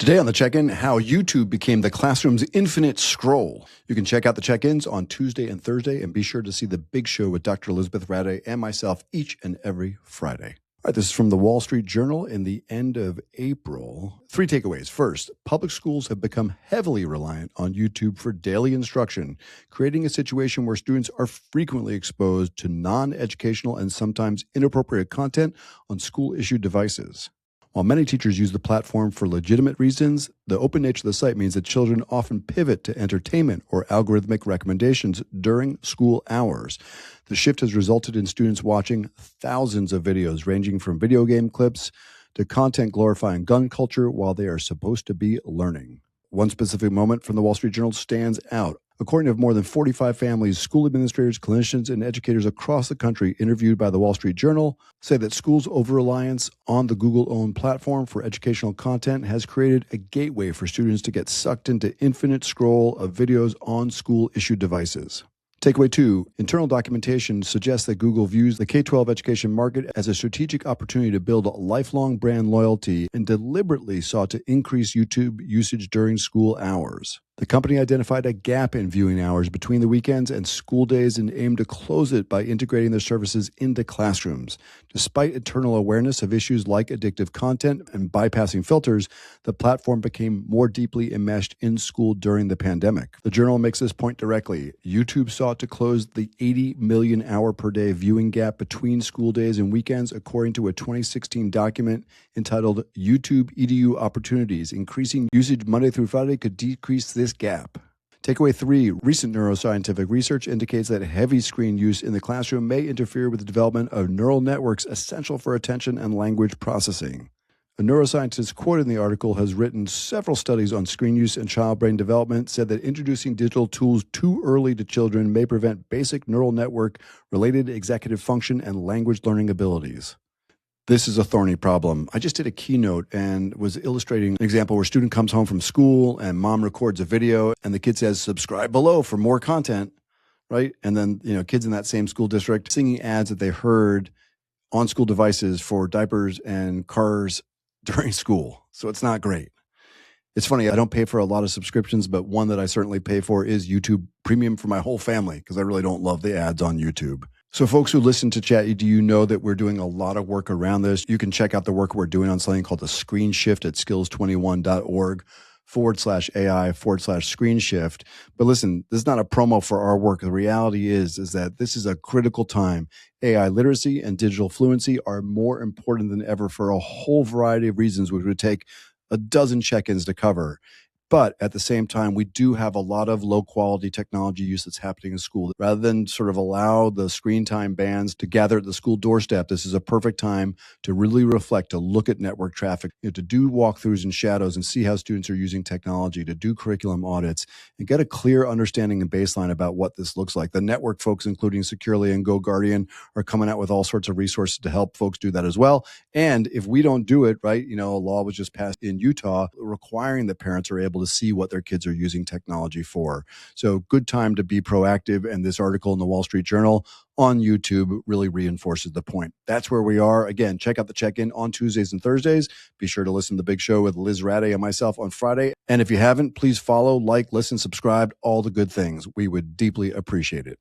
Today on the Check-In, how YouTube became the classroom's infinite scroll. You can check out the Check-Ins on Tuesday and Thursday, and be sure to see the Big Show with Dr. Elizabeth Rade and myself each and every Friday. All right, this is from the Wall Street Journal in the end of April. 3 takeaways. First, public schools have become heavily reliant on YouTube for daily instruction, creating a situation where students are frequently exposed to non-educational and sometimes inappropriate content on school-issued devices. While many teachers use the platform for legitimate reasons, the open nature of the site means that children often pivot to entertainment or algorithmic recommendations during school hours. The shift has resulted in students watching thousands of videos ranging from video game clips to content glorifying gun culture while they are supposed to be learning. One specific moment from the Wall Street Journal stands out. According to more than 45 families, school administrators, clinicians, and educators across the country interviewed by the Wall Street Journal say that schools' over-reliance on the Google-owned platform for educational content has created a gateway for students to get sucked into infinite scroll of videos on school-issued devices. Takeaway 2, internal documentation suggests that Google views the K-12 education market as a strategic opportunity to build lifelong brand loyalty and deliberately sought to increase YouTube usage during school hours. The company identified a gap in viewing hours between the weekends and school days and aimed to close it by integrating their services into classrooms. Despite internal awareness of issues like addictive content and bypassing filters, the platform became more deeply enmeshed in school during the pandemic. The Journal makes this point directly. YouTube sought to close the 80 million hour per day viewing gap between school days and weekends, according to a 2016 document entitled YouTube EDU Opportunities. Increasing usage Monday through Friday could decrease this gap. Takeaway 3, recent neuroscientific research indicates that heavy screen use in the classroom may interfere with the development of neural networks essential for attention and language processing. A neuroscientist quoted in the article has written several studies on screen use and child brain development, said that introducing digital tools too early to children may prevent basic neural network related executive function and language learning abilities. This is a thorny problem. I just did a keynote and was illustrating an example where a student comes home from school and mom records a video and the kid says, subscribe below for more content, right? And then, kids in that same school district singing ads that they heard on school devices for diapers and cars during school. So it's not great. It's funny, I don't pay for a lot of subscriptions, but one that I certainly pay for is YouTube Premium for my whole family because I really don't love the ads on YouTube. So folks who listen to ChatEDU know that we're doing a lot of work around this. You can check out the work we're doing on something called the Screen Shift at skills21.org/AI/screen shift. But listen, this is not a promo for our work. The reality is that this is a critical time. AI literacy and digital fluency are more important than ever for a whole variety of reasons, which would take a dozen check-ins to cover. But at the same time, we do have a lot of low-quality technology use that's happening in school. Rather than sort of allow the screen time bans to gather at the school doorstep, this is a perfect time to really reflect, to look at network traffic, to do walkthroughs and shadows and see how students are using technology, to do curriculum audits, and get a clear understanding and baseline about what this looks like. The network folks, including Securely and GoGuardian, are coming out with all sorts of resources to help folks do that as well. And if we don't do it, right, a law was just passed in Utah requiring that parents are able to see what their kids are using technology for. So good time to be proactive. And this article in the Wall Street Journal on YouTube really reinforces the point. That's where we are. Again, check out the Check-In on Tuesdays and Thursdays. Be sure to listen to the Big Show with Liz Rade and myself on Friday. And if you haven't, please follow, like, listen, subscribe, all the good things. We would deeply appreciate it.